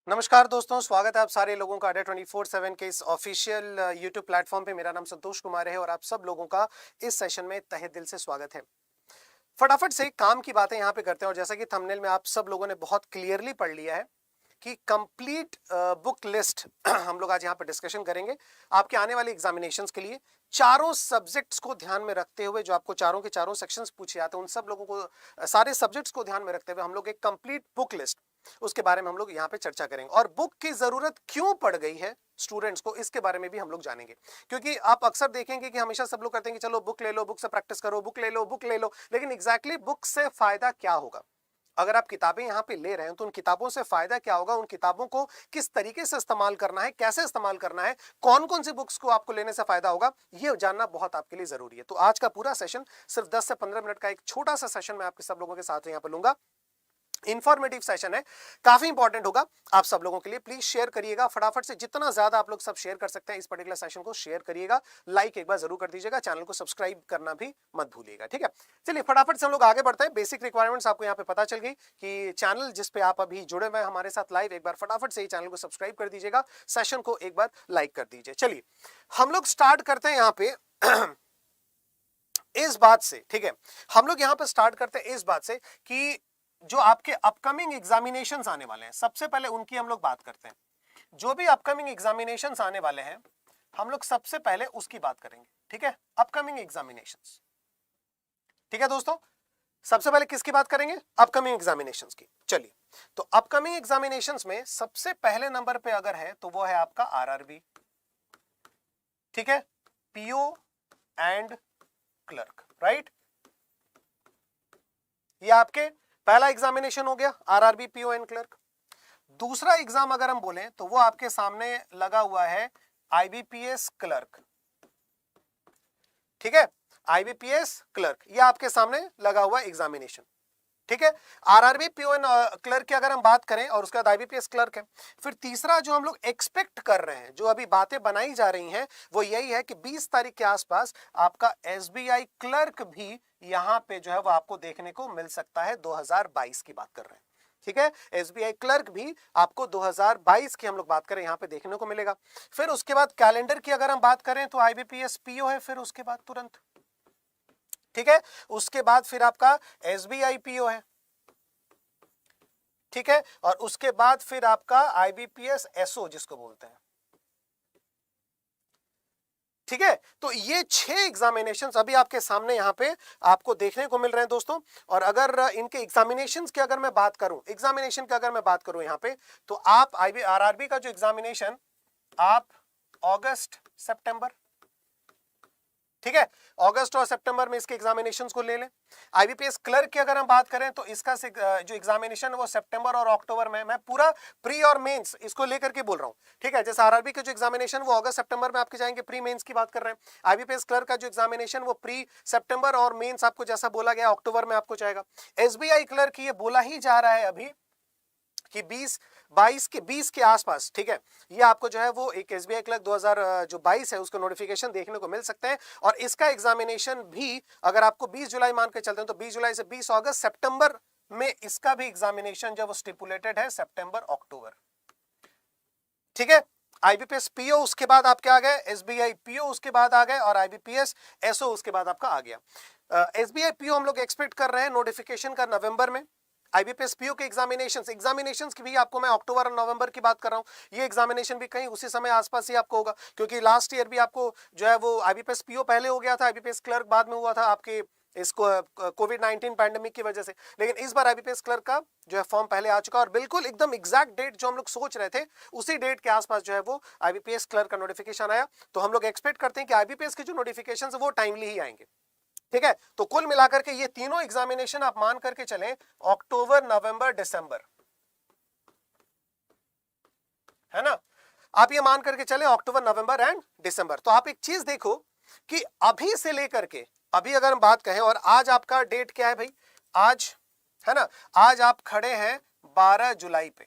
नमस्कार दोस्तों, स्वागत है आप सारे लोगों का अड्डा 24/7 के इस ऑफिशियल यूट्यूब प्लेटफॉर्म पे। मेरा नाम संतोष कुमार है और आप सब लोगों का इस सेशन में तहे दिल से स्वागत है। फटाफट से काम की बातें यहाँ पे करते हैं और जैसा कि थंबनेल में आप सब लोगों ने बहुत क्लियरली पढ़ लिया है कि कंप्लीट बुक लिस्ट हम लोग आज यहाँ पे डिस्कशन करेंगे आपके आने वाले एग्जामिनेशंस के लिए। चारों सब्जेक्ट्स को ध्यान में रखते हुए, जो आपको चारों के चारों सेक्शंस पूछे जाते हैं, उन सब लोगों को सारे सब्जेक्ट्स को ध्यान में रखते हुए हम लोग एक कंप्लीट बुक लिस्ट, उसके बारे में हम लोग यहाँ पे चर्चा करेंगे। और बुक की जरूरत क्यों पड़ गई है स्टूडेंट्स को, इसके बारे में भी हम लोग जानेंगे। क्योंकि आप अक्सर देखेंगे कि हमेशा सब लोग कहते हैं कि चलो बुक ले लो, बुक से प्रैक्टिस करो, बुक ले लो, बुक ले लो, लेकिन एग्जैक्टली बुक से फायदा क्या होगा? अगर आप किताबें यहाँ पे ले रहे हैं तो उन किताबों से फायदा क्या होगा, उन किताबों को किस तरीके से इस्तेमाल करना है, कैसे इस्तेमाल करना है, कौन कौन सी बुक्स को आपको लेने से फायदा होगा, ये जानना बहुत आपके लिए जरूरी है। तो आज का पूरा सेशन सिर्फ 10 से 15 मिनट का एक छोटा सा सेशन मैं आपके सब लोगों के साथ यहाँ पे लूंगा। इंफॉर्मेटिव सेशन है, काफी इंपॉर्टेंट होगा आप सब लोगों के लिए। प्लीज शेयर करिएगा फटाफट से, जितना ज्यादा आप लोग सब शेयर कर सकते हैं इस पर्टिकुलर सेशन को शेयर करिएगा। लाइक एक बार जरूर कर दीजिएगा, चैनल को सब्सक्राइब करना भी मत भूलिएगा, ठीक है। चलिए फटाफट से हम लोग आगे बढ़ते हैं। बेसिक रिक्वायरमेंट्स आपको यहाँ पे पता चल गई कि चैनल जिस पे आप अभी जुड़े हुए हैं हमारे साथ लाइव, एक बार फटाफट से ही चैनल को सब्सक्राइब कर दीजिएगा, सेशन को एक बार लाइक कर दीजिए। चलिए हम लोग स्टार्ट करते हैं यहाँ पे इस बात से, ठीक है। हम लोग यहाँ पे स्टार्ट करते हैं इस बात से कि जो आपके अपकमिंग एग्जामिनेशंस आने वाले हैं, सबसे पहले उनकी हम लोग बात करते हैं। जो भी अपकमिंग एग्जामिनेशंस आने वाले हैं हम लोग सबसे पहले उसकी बात करेंगे, ठीक है। अपकमिंग एग्जामिनेशंस, ठीक है दोस्तों। सबसे पहले किसकी बात करेंगे? अपकमिंग एग्जामिनेशंस की। चलिए, तो अपकमिंग एग्जामिनेशंस में सबसे पहले नंबर पे अगर है तो वो है आपका आरआरबी, ठीक है, पीओ एंड क्लर्क, राइट। ये आपके पहला एग्जामिनेशन हो गया, आरआरबी पीओ एंड क्लर्क। दूसरा एग्जाम अगर हम बोलें तो वो आपके सामने लगा हुआ है आईबीपीएस क्लर्क, ठीक है। आईबीपीएस क्लर्क ये आपके सामने लगा हुआ एग्जामिनेशन, ठीक है। आरआरबी पीओ एंड क्लर्क की अगर हम बात करें और उसके बाद आईबीपीएस क्लर्क है। फिर तीसरा जो हम लोग एक्सपेक्ट कर रहे हैं, जो अभी बातें बनाई जा रही हैं, वो यही है कि 20 तारीख के आसपास आपका एसबीआई क्लर्क भी यहां पे जो है वो आपको देखने को मिल सकता है। 2022 की बात कर रहे हैं, ठीक है। एसबीआई क्लर्क भी आपको 2022 की हम लोग बात करें यहां पे देखने को मिलेगा। फिर उसके बाद कैलेंडर की अगर हम बात करें तो आईबीपीएस पीओ है, फिर उसके बाद तुरंत, ठीक है। उसके बाद फिर आपका एसबीआई पीओ है, ठीक है। और उसके बाद फिर आपका आईबीपीएस एसओ जिसको बोलते हैं, ठीक है। तो ये 6 एग्जामिनेशंस अभी आपके सामने यहां पे आपको देखने को मिल रहे हैं दोस्तों। और अगर इनके एग्जामिनेशंस की अगर मैं बात करूं, एग्जामिनेशन की अगर मैं बात करूं यहां पे, तो आप आरआरबी का जो एग्जामिनेशन आप अगस्त सितंबर, ठीक है, अगस्त और सितंबर में इसके एग्जामिनेशंस को ले लें। आईबीपीएस क्लर्क की अगर हम बात करें तो इसका जो एग्जामिनेशन है वो सितंबर और अक्टूबर में। मैं पूरा प्री और मेंस इसको लेकर के बोल रहा हूं, ठीक है। जैसे आरआरबी के जो एग्जामिनेशन वो अगस्त सितंबर में आपके जाएंगे, प्री मेंस की बात कर रहे हैं। आईबीपीएस क्लर्क का जो एग्जामिनेशन वो प्री सितंबर और मेंस आपको जैसा बोला गया अक्टूबर में आपको जाएगा। एसबीआई क्लर्क ये बोला ही जा रहा है अभी कि 20 के आसपास, ठीक है, ये आपको जो है वो एक एसबीआई क्लर्क 2022 है उसको नोटिफिकेशन देखने को मिल सकते हैं। और इसका एग्जामिनेशन भी अगर आपको 20 जुलाई मान के चलते हैं तो 20 जुलाई से 20 अगस्त सितंबर में इसका भी एग्जामिनेशन जो वो स्टिपुलेटेड है सितंबर अक्टूबर, ठीक है। आईबीपीएस पीओ उसके बाद आपके आ गए, एसबीआई पीओ उसके बाद आ गए और आईबीपीएस एसओ उसके बाद आपका आ गया। एसबीआई पीओ हम लोग एक्सपेक्ट कर रहे हैं नोटिफिकेशन का नवंबर में। आईबीपीएस पीओ के एग्जामिनेशंस की भी आपको मैं अक्टूबर और नवंबर की बात कर रहा हूं। ये एग्जामिनेशन भी कहीं उसी समय आसपास ही आपको होगा, क्योंकि लास्ट ईयर भी आपको जो है वो आईबीपीएस पीओ पहले हो गया था, आईबीपीएस क्लर्क बाद में हुआ था आपके इसको कोविड-19 पैंडेमिक की वजह से। लेकिन इस बार आईबीपीएस क्लर्क का जो है फॉर्म पहले आ चुका और बिल्कुल एकदम एग्जैक्ट डेट जो हम लोग सोच रहे थे उसी डेट के आसपास जो है वो आईबीपीएस क्लर्क का नोटिफिकेशन आया। तो हम लोग एक्सपेक्ट करते हैं कि आईबीपीएस के जो नोटिफिकेशन वो टाइमली ही आएंगे, ठीक है। तो कुल मिलाकर के ये तीनों एग्जामिनेशन आप मान करके चलें अक्टूबर नवंबर दिसंबर, है ना। आप ये मान करके चले अक्टूबर नवंबर एंड दिसंबर। तो आप एक चीज देखो कि अभी से लेकर के अभी अगर हम बात कहें, और आज आपका डेट क्या है भाई, आज है ना, आज आप खड़े हैं 12 जुलाई पे,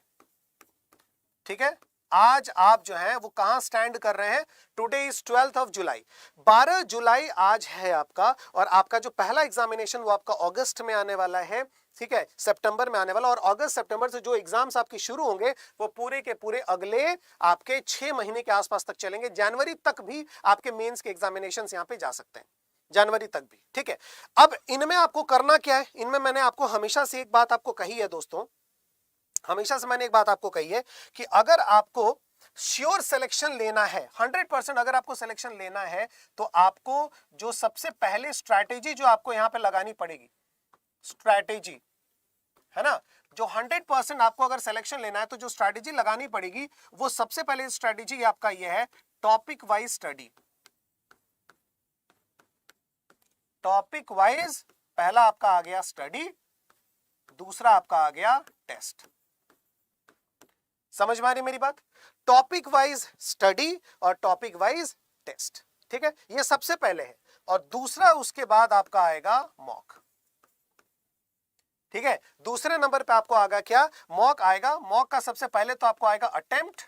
ठीक है। आज आप जो है वो कहां स्टैंड कर रहे हैं? Today is 12th of July, 12 जुलाई आज है आपका, और आपका जो पहला एग्जामिनेशन वो आपका अगस्त में आने वाला है, ठीक है, सितंबर में आने वाला, और अगस्त सितंबर से जो एग्जाम्स आपके शुरू होंगे वो पूरे के पूरे अगले आपके 6 महीने के आसपास तक चलेंगे। जनवरी तक भी आपके मेंस के एग्जामिनेशंस यहां पे जा सकते हैं, जनवरी तक भी, ठीक है। अब इनमें आपको करना क्या है? इनमें मैंने आपको हमेशा से एक बात आपको कही है दोस्तों, हमेशा से मैंने एक बात आपको कही है कि अगर आपको श्योर सिलेक्शन लेना है, 100% अगर आपको सिलेक्शन लेना है, तो आपको जो सबसे पहले स्ट्रैटेजी जो आपको यहां पे लगानी पड़ेगी, स्ट्रैटेजी है ना, जो 100% आपको अगर सिलेक्शन लेना है तो जो स्ट्रैटेजी लगानी पड़ेगी वो सबसे पहले स्ट्रैटेजी आपका ये है topic wise study. Topic wise पहला आपका आ गया स्टडी, दूसरा आपका आ गया टेस्ट। समझ में आ रही मेरी बात? टॉपिक वाइज स्टडी और टॉपिक वाइज टेस्ट, ठीक है, ये सबसे पहले है। और दूसरा उसके बाद आपका आएगा मॉक, ठीक है। दूसरे नंबर पे आपको आएगा क्या? मॉक आएगा। मॉक का सबसे पहले तो आपको आएगा अटेम्प्ट,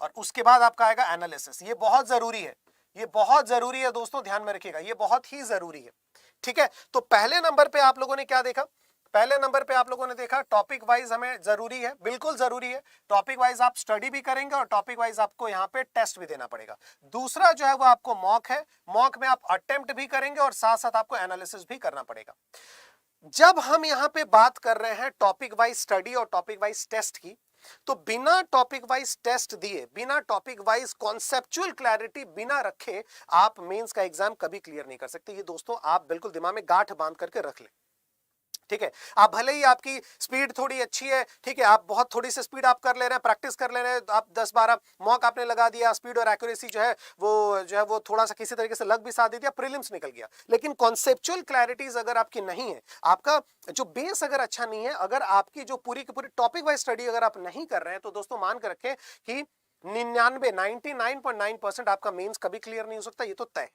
और उसके बाद आपका आएगा एनालिसिस। ये बहुत जरूरी है, ये बहुत जरूरी है दोस्तों, ध्यान में रखिएगा, ये बहुत ही जरूरी है, ठीक है। तो पहले नंबर पे आप लोगों ने क्या देखा? पहले नंबर पे आप लोगों ने देखा टॉपिक वाइज हमें जरूरी है, बिल्कुल जरूरी है। टॉपिक वाइज आप स्टडी भी करेंगे और टॉपिक वाइज आपको यहाँ पे टेस्ट भी देना पड़ेगा। दूसरा जो है वो आपको मॉक है, मॉक में आप अटेम्प्ट भी करेंगे और साथ साथ आपको एनालिसिस भी करना पड़ेगा। जब हम यहां पे बात कर रहे हैं टॉपिक वाइज स्टडी और टॉपिक वाइज टेस्ट की, तो बिना टॉपिक वाइज टेस्ट दिए, बिना टॉपिक वाइज कॉन्सेप्चुअल क्लैरिटी बिना रखे आप मेंस का एग्जाम कभी क्लियर नहीं कर सकते। ये दोस्तों आप बिल्कुल दिमाग में गांठ बांध करके रख लें, ठीक है। आप भले ही आपकी स्पीड थोड़ी अच्छी है, ठीक है, आप बहुत थोड़ी सी स्पीड आप कर ले रहे हैं, प्रैक्टिस कर ले रहे हैं, आप 10-12 मॉक आपने लगा दिया, स्पीड और एक्यूरेसी जो है वो थोड़ा सा किसी तरीके से लग भी साथ दे दिया, प्रीलिम्स निकल गया, लेकिन कॉन्सेप्चुअल क्लैरिटीज अगर आपकी नहीं है, आपका जो बेस अगर अच्छा नहीं है, अगर आपकी जो पूरी की पूरी टॉपिक वाइज स्टडी अगर आप नहीं कर रहे हैं, तो दोस्तों मान कर रखें कि 99.9% आपका मेंस कभी क्लियर नहीं हो सकता, ये तो तय है।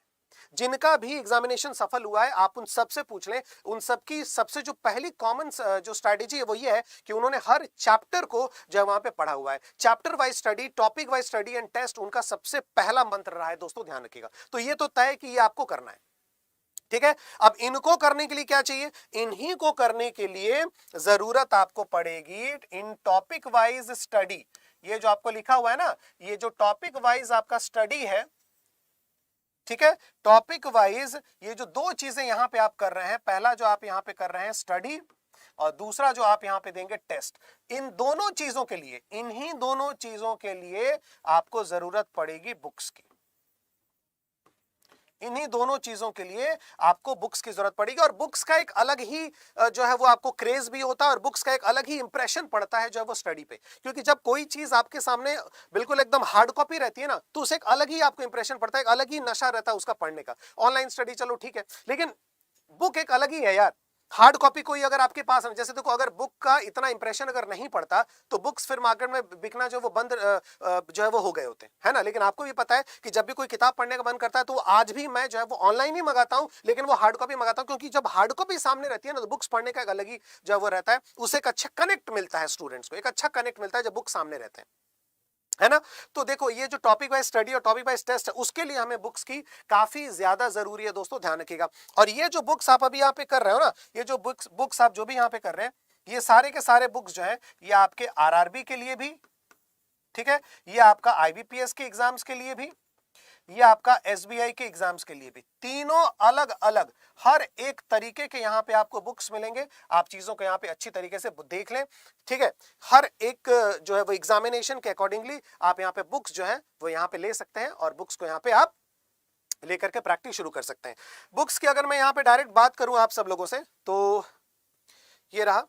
जिनका भी एग्जामिनेशन सफल हुआ है आप उन सब से पूछ लें, उन सब की सबसे जो पहली कॉमन जो स्ट्रेटेजी है वो ये है कि उन्होंने हर चैप्टर को जो वहां पे पढ़ा हुआ है। Chapter wise study, topic wise study and test उनका सबसे पहला मंत्र रहा है दोस्तों, ध्यान रखिएगा। तो ये तो तय कि ये आपको करना है, ठीक है। अब इनको करने के लिए क्या चाहिए? इन्हीं को करने के लिए जरूरत आपको पड़ेगी इन टॉपिक वाइज स्टडी। ये जो आपको लिखा हुआ है ना, ये जो टॉपिक वाइज आपका स्टडी है, ठीक है, टॉपिक वाइज ये जो दो चीजें यहां पे आप कर रहे हैं, पहला जो आप यहां पे कर रहे हैं स्टडी और दूसरा जो आप यहां पे देंगे टेस्ट, इन दोनों चीजों के लिए, इन्हीं दोनों चीजों के लिए आपको जरूरत पड़ेगी बुक्स की। इन्हीं दोनों चीजों के लिए आपको बुक्स की जरूरत पड़ेगी, और बुक्स का एक अलग ही जो है वो आपको क्रेज भी होता है, और बुक्स का एक अलग ही इंप्रेशन पड़ता है जो है वो स्टडी पे। क्योंकि जब कोई चीज आपके सामने बिल्कुल एकदम हार्ड कॉपी रहती है ना, तो उसे एक अलग ही आपको इंप्रेशन पड़ता है, एक अलग ही नशा रहता है उसका पढ़ने का। ऑनलाइन स्टडी चलो ठीक है, लेकिन बुक एक अलग ही है यार। हार्ड कॉपी कोई अगर आपके पास है, जैसे देखो अगर बुक का इतना इंप्रेशन अगर नहीं पड़ता तो बुक्स फिर मार्केट में बिकना जो वो बंद जो है वो हो गए होते है ना। लेकिन आपको भी पता है कि जब भी कोई किताब पढ़ने का मन करता है तो आज भी मैं जो है वो ऑनलाइन ही मंगाता हूं, लेकिन वो हार्ड कॉपी मंगाता हूं, क्योंकि जब हार्ड कॉपी सामने रहती है ना तो बुक्स पढ़ने का एक अलग ही जो है वो रहता है, उससे एक अच्छा कनेक्ट मिलता है स्टूडेंट्स को, एक अच्छा कनेक्ट मिलता है जब बुक सामने रहते हैं, है ना। तो देखो ये जो टॉपिक वाइज स्टडी और टॉपिक वाइज टेस्ट है, उसके लिए हमें बुक्स की काफी ज्यादा जरूरी है दोस्तों, ध्यान रखिएगा। और ये जो बुक्स आप अभी यहाँ पे कर रहे हो ना, ये जो बुक्स आप जो भी यहाँ पे कर रहे हैं, ये सारे के सारे बुक्स जो है ये आपके आरआरबी के लिए भी, ठीक है, ये आपका आईबीपीएस के एग्जाम्स के लिए भी, ये आपका एसबीआई के एग्जाम्स के लिए भी, तीनों अलग अलग हर एक तरीके के यहां पे आपको बुक्स मिलेंगे। आप चीजों को यहां पे अच्छी तरीके से देख लें, ठीक है। हर एक जो है वो एग्जामिनेशन के अकॉर्डिंगली आप यहां पे बुक्स जो है वो यहां पे ले सकते हैं, और बुक्स को यहां पे आप लेकर के प्रैक्टिस शुरू कर सकते हैं। बुक्स की अगर मैं यहां पे डायरेक्ट बात करूं आप सब लोगों से, तो ये रहा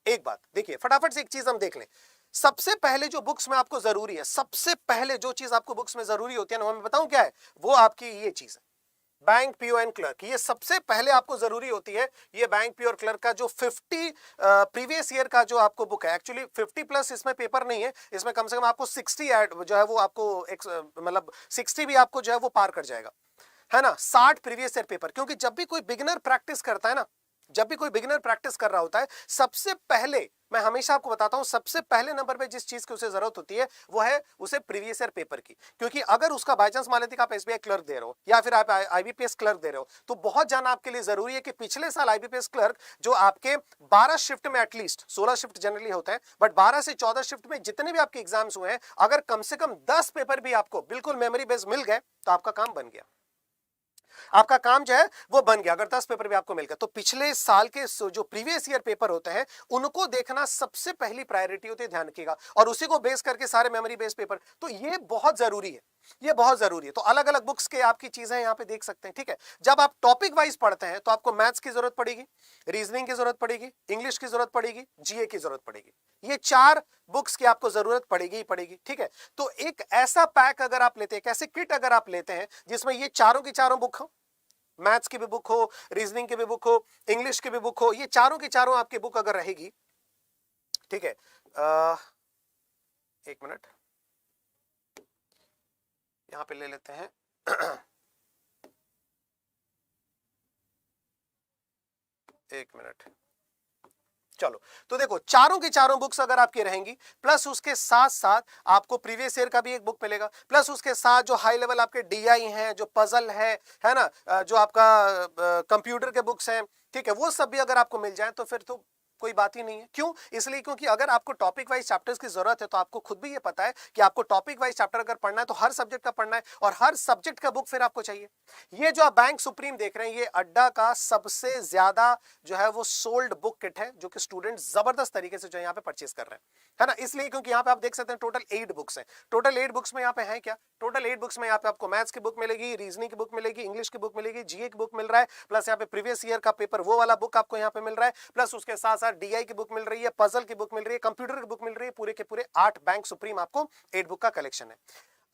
एक बात, देखिए फटाफट से एक चीज हम देख लें। सबसे पहले जो बुक्स में आपको जरूरी है, सबसे पहले जो चीज आपको बुक्स में जरूरी होती है ना, मैं बताऊं क्या है, वो आपकी ये चीज है, बैंक पीओ एंड क्लर्क। ये सबसे पहले आपको जरूरी होती है, ये बैंक पीओ और क्लर्क का जो 50 प्रीवियस ईयर का जो आपको बुक है, एक्चुअली 50+ इसमें पेपर नहीं है, इसमें कम से कम आपको 60 जो है वो आपको मतलब 60 भी आपको जो है वो पार कर जाएगा, है ना, 60 प्रीवियस ईयर पेपर। क्योंकि जब भी कोई बिगिनर प्रैक्टिस करता है ना, जब भी कोई बिगिनर प्रैक्टिस कर रहा होता है, सबसे पहले मैं हमेशा आपको बताता हूं सबसे पहले नंबर पे जिस चीज की उसे जरूरत होती है वो है उसे प्रीवियस ईयर पेपर की, क्योंकि अगर उसका बाय चांस मान लेते कि आप एसबीआई क्लर्क दे रहे हो या फिर आप आईबीपीएस क्लर्क दे रहे हो, तो बहुत जानना आपके लिए जरूरी है कि पिछले साल आईबीपीएस क्लर्क जो आपके 12 शिफ्ट में, एटलीस्ट 16 शिफ्ट जनरली होते हैं, बट 12 से 14 शिफ्ट में जितने भी आपके एग्जाम्स हुए हैं, अगर कम से कम 10 पेपर भी आपको बिल्कुल मेमोरी बेस्ड मिल गए तो आपका काम बन गया, आपका काम जो है वो बन गया। अगर 10 पेपर भी आपको मिल गया तो पिछले साल के जो प्रीवियस ईयर पेपर होते हैं उनको देखना सबसे पहली प्रायोरिटी होती है, ध्यान रखिएगा, और उसी को बेस करके सारे मेमोरी बेस्ड पेपर, तो ये बहुत जरूरी है, ये बहुत जरूरी है। तो अलग अलग बुक्स के आपकी चीजें यहां पे देख सकते हैं, ठीक है। जब आप टॉपिक वाइज पढ़ते हैं तो आपको मैथ्स की जरूरत पड़ेगी, रीजनिंग की जरूरत पड़ेगी, इंग्लिश की जरूरत पड़ेगी, जीए की जरूरत पड़ेगी, ये 4 बुक्स की आपको जरूरत पड़ेगी ही पड़ेगी, ठीक है। तो एक ऐसा पैक अगर आप लेते हैं, कैसे किट अगर आप लेते हैं जिसमें ये चारों की चारों बुक हो, मैथ्स की भी बुक हो, रीजनिंग की भी बुक हो, इंग्लिश की भी बुक हो, ये चारों की चारों आपकी बुक अगर रहेगी, ठीक है। एक मिनट यहां पे ले लेते हैं एक मिनट, चलो। तो देखो चारों की चारों बुक्स अगर आपकी रहेंगी, प्लस उसके साथ साथ आपको प्रीवियस ईयर का भी एक बुक मिलेगा, प्लस उसके साथ जो हाई लेवल आपके डीआई हैं, जो पजल है ना, जो आपका कंप्यूटर के बुक्स हैं, ठीक है, वो सब भी अगर आपको मिल जाए तो फिर तो कोई बात ही नहीं है। क्यों? इसलिए क्योंकि अगर आपको टॉपिक वाइज चैप्टर्स की जरूरत है तो आपको खुद भी ये पता है कि आपको टॉपिक वाइज चैप्टर अगर पढ़ना है तो हर सब्जेक्ट का पढ़ना है, और हर सब्जेक्ट का बुक फिर आपको चाहिए। ये जो आप बैंक सुप्रीम देख रहे हैं, ये अड्डा का सबसे ज्यादा जो है वो सोल्ड बुक किट है, जो कि स्टूडेंट जबरदस्त तरीके से जो यहाँ पे परचेज कर रहे हैं, है ना। इसलिए क्योंकि यहाँ पे आप देख सकते हैं टोटल 8 बुक्स हैं। टोटल 8 बुक्स में यहाँ पे है क्या, टोटल 8 बुक्स में यहाँ पे आपको मैथ्स की बुक मिलेगी, रीजनिंग की बुक मिलेगी, इंग्लिश की बुक मिलेगी, जीए की बुक मिल रहा है, प्लस यहाँ पे प्रीवियस ईयर का पेपर वो वाला बुक आपको यहाँ पे मिल रहा है, प्लस उसके साथ साथ डीआई की बुक मिल रही है, पजल की बुक मिल रही है, कंप्यूटर की बुक मिल रही है, पूरे के पूरे 8 बैंक सुप्रीम आपको 8 बुक का कलेक्शन है।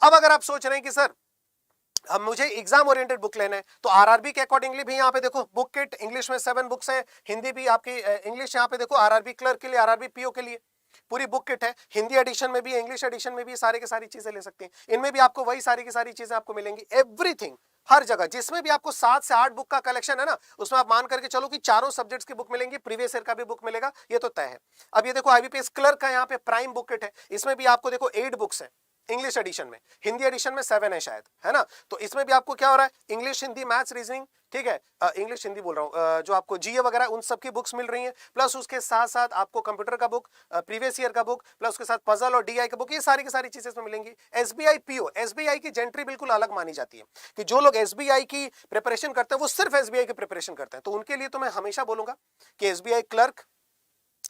अब अगर आप सोच रहे हैं कि सर अब मुझे एग्जाम ओरिएंटेड बुक लेना है, तो आरआरबी के अकॉर्डिंगली भी यहाँ पे देखो बुक किट, इंग्लिश में 7 बुक्स हैं, हिंदी भी आपकी इंग्लिश यहाँ पे देखो आरआरबी क्लर्क के लिए, आरआरबी पीओ के लिए पूरी बुक किट है, हिंदी एडिशन में भी है, इंग्लिश एडिशन में भी, सारे के सारी चीजें ले सकते हैं। इनमें भी आपको वही सारी की सारी चीजें आपको मिलेंगी, एवरीथिंग, हर जगह जिसमें भी आपको 7 से 8 बुक का कलेक्शन है ना, उसमें आप मान करके चलो कि चारों सब्जेक्ट्स की बुक मिलेंगी, प्रीवियस ईयर का भी बुक मिलेगा, ये तो तय है। अब ये देखो आईबीपीएस क्लर्क का यहाँ पे प्राइम बुक किट है, इसमें भी आपको देखो 8 बुक्स है, इंग्लिश एडिशन में, हिंदी एडिशन में 7 है शायद, है ना। तो इसमें भी आपको क्या हो रहा है, इंग्लिश, हिंदी, मैथ्स, रीजनिंग, ठीक है, इंग्लिश हिंदी बोल रहा हूं, जो आपको जीए वगैरह उन सब की बुक्स मिल रही हैं, प्लस उसके साथ साथ आपको कंप्यूटर का बुक, प्रीवियस ईयर का बुक, प्लस उसके साथ पजल और डीआई का बुक, ये सारी की सारी चीजें इसमें मिलेंगी। एसबीआई पीओ, एसबीआई की जेंट्री बिल्कुल अलग मानी जाती है, कि जो लोग एसबीआई की प्रिपरेशन करते हैं वो सिर्फ एसबीआई की प्रिपरेशन करते हैं, तो उनके लिए तो मैं हमेशा बोलूंगा कि एसबीआई क्लर्क,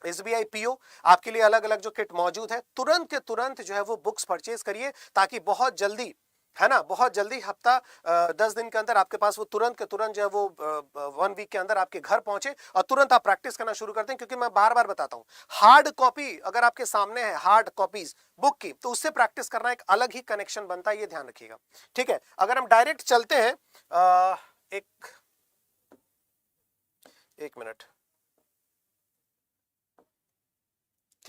एसबीआई पीओ, आपके लिए अलग अलग जो किट मौजूद है, तुरंत के तुरंत जो है वो बुक्स परचेज करिए, ताकि बहुत जल्दी, है ना, बहुत जल्दी हफ्ता 10 दिन के अंदर आपके पास वो तुरंत के तुरंत जो है वो 1 वीक के अंदर आपके घर पहुंचे और तुरंत आप प्रैक्टिस करना शुरू करते हैं। क्योंकि मैं बार बार बताता हूं, हार्ड कॉपी अगर आपके सामने है, हार्ड कॉपीज बुक की, तो उससे प्रैक्टिस करना एक अलग ही कनेक्शन बनता है, ये ध्यान रखिएगा, ठीक है। अगर हम डायरेक्ट चलते हैं, एक मिनट,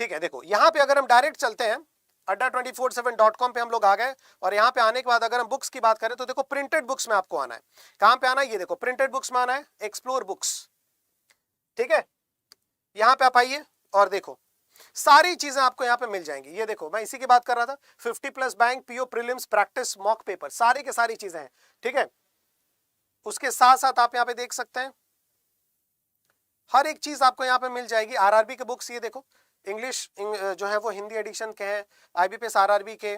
ठीक है, देखो यहां पे अगर हम डायरेक्ट चलते हैं, adda247.com पे हम लोग आ गए, और यहां पे आने के बाद अगर हम बुक्स की बात करें तो देखो प्रिंटेड बुक्स में आपको आना है। कहां पे आना है, ये देखो प्रिंटेड बुक्स में आना है, एक्सप्लोर बुक्स, ठीक है, यहां पे आप आइए और देखो सारी चीजें आपको यहां पे मिल जाएंगी। ये देखो मैं इसी की बात कर रहा था, 50+ bank PO prelims practice mock paper, सारी के सारी चीजें हैं, ठीक है। उसके साथ साथ आप यहां पे देख सकते हैं हर एक चीज आपको यहां पे मिल जाएगी। आरआरबी के बुक्स ये देखो, इंग्लिश जो है वो हिंदी एडिशन के हैं, आईबीपीएस आरआरबी के,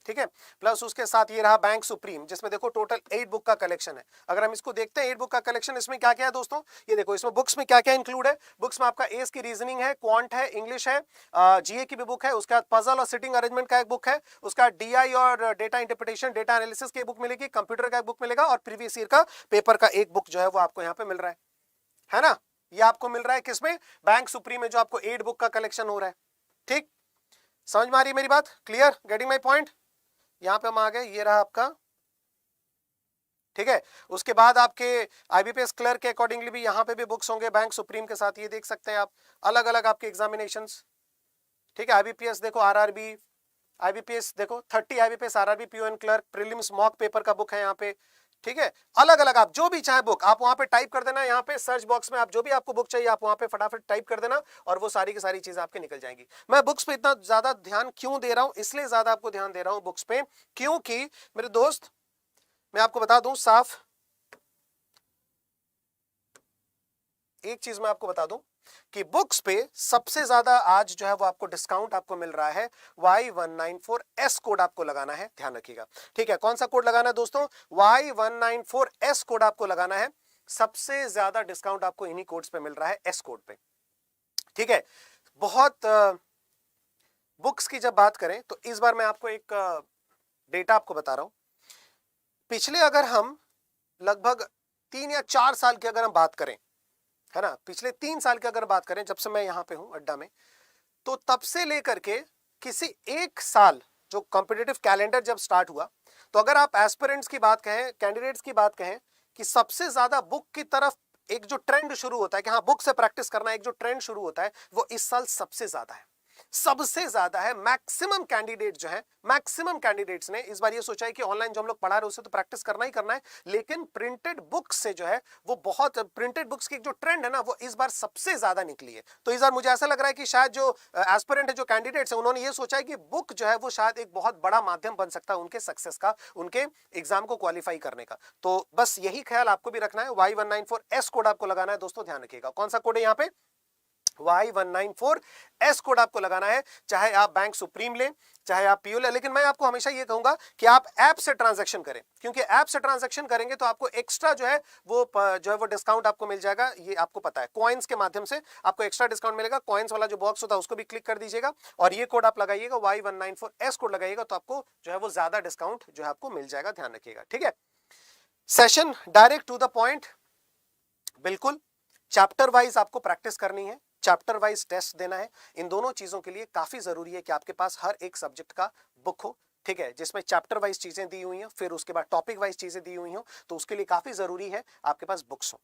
ठीक है, प्लस उसके साथ ये रहा बैंक सुप्रीम, जिसमें देखो टोटल 8 बुक का कलेक्शन है। अगर हम इसको देखते हैं 8 बुक का कलेक्शन, इसमें क्या क्या है दोस्तों, ये देखो इसमें बुक्स में क्या क्या इंक्लूड है। बुक्स में आपका एस की रीजनिंग है, क्वांट है, इंग्लिश है, जीए की भी बुक है, उसके बाद पजल और सिटिंग अरेंजमेंट का एक बुक है, उसका डीआई और डेटा इंटरप्रिटेशन, डेटा एनालिसिस की बुक मिलेगी, कंप्यूटर का एक बुक मिलेगा, और प्रीवियस ईयर का पेपर का एक बुक जो है वो आपको यहाँ पे मिल रहा है ना। ये आपको मिल रहा है किसमें, बैंक सुप्रीम में, जो आपको 8 बुक का कलेक्शन हो रहा है, ठीक। समझ में आ रही है मेरी बात, क्लियर, गेटिंग माय पॉइंट। यहां पे हम आ गए, ये रहा आपका, ठीक है। उसके बाद आपके आईबीपीएस क्लर्क के अकॉर्डिंगली भी यहां पे भी बुक्स होंगे बैंक सुप्रीम के साथ, ये देख सकते हैं आप, अलग अलग आपके एग्जामिनेशंस, ठीक है। आईबीपीएस देखो, आरआरबी, आईबीपीएस देखो 30 IBPS RRB PO and clerk prelims mock paper का बुक है यहाँ पे, ठीक है, अलग अलग आप जो भी चाहे बुक आप वहां पे टाइप कर देना, यहाँ पे सर्च बॉक्स में आप जो भी आपको बुक चाहिए आप वहां पे फटाफट टाइप कर देना और वो सारी की सारी चीजें आपके निकल जाएंगी। मैं बुक्स पे इतना ज्यादा ध्यान क्यों दे रहा हूं, इसलिए ज्यादा आपको ध्यान दे रहा हूं बुक्स पे, क्योंकि मेरे दोस्त मैं आपको बता दूं साफ एक चीज मैं आपको बता दूं कि बुक्स पे सबसे ज्यादा आज जो है वो आपको डिस्काउंट आपको मिल रहा है। Y194S कोड आपको लगाना है, ध्यान रखिएगा। ठीक है, कौन सा कोड लगाना है दोस्तों? Y194S कोड आपको लगाना है। सबसे ज्यादा डिस्काउंट आपको इन्हीं कोड्स पे मिल रहा है, एस कोड पे। ठीक है, बहुत बुक्स की जब बात करें तो इस बार मैं आपको एक डेटा आपको बता रहा हूं। पिछले अगर हम लगभग 3 या 4 साल की अगर हम बात करें, है ना, पिछले 3 साल की अगर बात करें जब से मैं यहां पे हूं अड्डा में, तो तब से लेकर के किसी एक साल जो कॉम्पिटिटिव कैलेंडर जब स्टार्ट हुआ, तो अगर आप एस्पिरेंट्स की बात कहें, कैंडिडेट्स की बात कहें कि सबसे ज्यादा बुक की तरफ एक जो ट्रेंड शुरू होता है कि हाँ बुक से प्रैक्टिस करना, एक जो ट्रेंड शुरू होता है वो इस साल सबसे ज्यादा है, सबसे ज्यादा है। मैक्सिमम कैंडिडेट जो है, मैक्सिमम कैंडिडेट्स ने इस बार ये सोचा है कि ऑनलाइन जो हम लोग पढ़ा रहे उससे तो प्रैक्टिस करना ही करना है, लेकिन प्रिंटेड बुक्स से जो है वो बहुत, प्रिंटेड बुक्स की जो ट्रेंड है ना वो इस बार सबसे ज्यादा निकली है। तो इस बार मुझे ऐसा लग रहा है कि शायद जो एस्पिरेंट है, जो कैंडिडेट्स है, उन्होंने ये सोचा है कि बुक जो है वो शायद एक बहुत बड़ा माध्यम बन सकता है उनके सक्सेस का, उनके एग्जाम को क्वालिफाई करने का। तो बस यही ख्याल आपको भी रखना है। Y194S कोड आपको लगाना है दोस्तों, ध्यान रखिएगा। कौन सा कोड है यहाँ पे? Y194S कोड आपको लगाना है, चाहे आप बैंक सुप्रीम लें, चाहे आप पीओ लें। लेकिन मैं आपको हमेशा ये कहूंगा कि आप ऐप से ट्रांजैक्शन करें, क्योंकि ऐप से ट्रांजैक्शन करेंगे तो आपको एक्स्ट्रा जो है वो डिस्काउंट आपको मिल जाएगा। ये आपको पता है, कॉइन्स के माध्यम से आपको एक्स्ट्रा डिस्काउंट मिलेगा। कॉइन्स वाला जो बॉक्स होता है उसको भी क्लिक कर दीजिएगा और ये कोड आप लगाइएगा, Y194S कोड लगाइएगा, तो आपको जो है वो ज्यादा डिस्काउंट जो है आपको मिल जाएगा, ध्यान रखिएगा। ठीक है, session direct to the point, बिल्कुल चैप्टर वाइज आपको प्रैक्टिस करनी है, चैप्टर वाइज टेस्ट देना है। इन दोनों चीजों के लिए काफी जरूरी है कि आपके पास हर एक सब्जेक्ट का बुक हो, ठीक है, जिसमें चैप्टर वाइज चीजें दी हुई हैं, फिर उसके बाद टॉपिक वाइज चीजें दी हुई हो, तो उसके लिए काफी जरूरी है आपके पास बुक्स हो।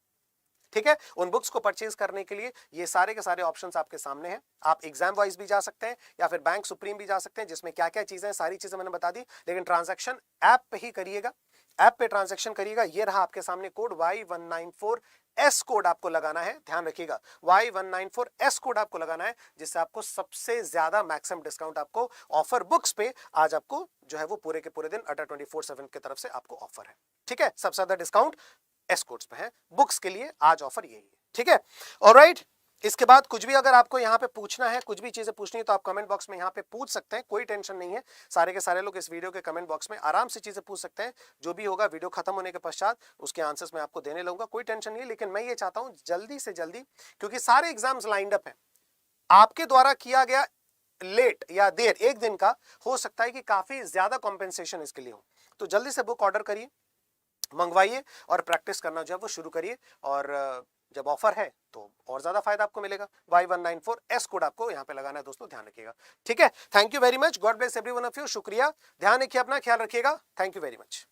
ठीक है, उन बुक्स को परचेज करने के लिए ये सारे के सारे ऑप्शंस आपके सामने हैं। आप एग्जाम वाइज भी जा सकते हैं या फिर बैंक सुप्रीम भी जा सकते हैं, जिसमें क्या क्या चीजें, सारी चीजें मैंने बता दी। लेकिन ट्रांजैक्शन ऐप पे ही करिएगा, ऐप पे ट्रांजैक्शन करिएगा। ये रहा आपके सामने कोड Y194S कोड आपको लगाना है, ध्यान रखिएगा। Y194S कोड आपको लगाना है, जिससे आपको सबसे ज्यादा मैक्सिमम डिस्काउंट आपको ऑफर बुक्स पे आज आपको जो है वो पूरे के पूरे दिन अड्डा 24/7 की तरफ से आपको ऑफर है। ठीक है, सबसे ज्यादा डिस्काउंट एस कोड्स पे है, बुक्स के लिए आज ऑफर यही है। ठीक है, ऑलराइट। इसके बाद कुछ भी अगर आपको यहाँ पे पूछना है, कुछ भी चीजें पूछनी है, तो आप कमेंट बॉक्स में यहाँ पे पूछ सकते हैं, कोई टेंशन नहीं है। सारे के सारे लोग इस वीडियो के कमेंट बॉक्स में आराम से चीजें पूछ सकते हैं। जो भी होगा वीडियो खत्म होने के पश्चात उसके आंसर्स मैं आपको देने लगूंगा, कोई टेंशन नहीं है। लेकिन मैं ये चाहता हूं जल्दी से जल्दी, क्योंकि सारे एग्जाम्स लाइंड अप है, आपके द्वारा किया गया लेट या देर एक दिन का हो सकता है कि काफी ज्यादा कॉम्पेंसेशन इसके लिए हो। तो जल्दी से बुक ऑर्डर करिए, मंगवाइए और प्रैक्टिस करना जो है वो शुरू करिए। और जब ऑफर है तो और ज्यादा फायदा आपको मिलेगा। Y194S कोड आपको यहां पे लगाना है दोस्तों, ध्यान रखिएगा। ठीक है, thank you very much, God bless every one of you. शुक्रिया, ध्यान रखिए अपना, ख्याल रखिएगा, थैंक यू वेरी मच।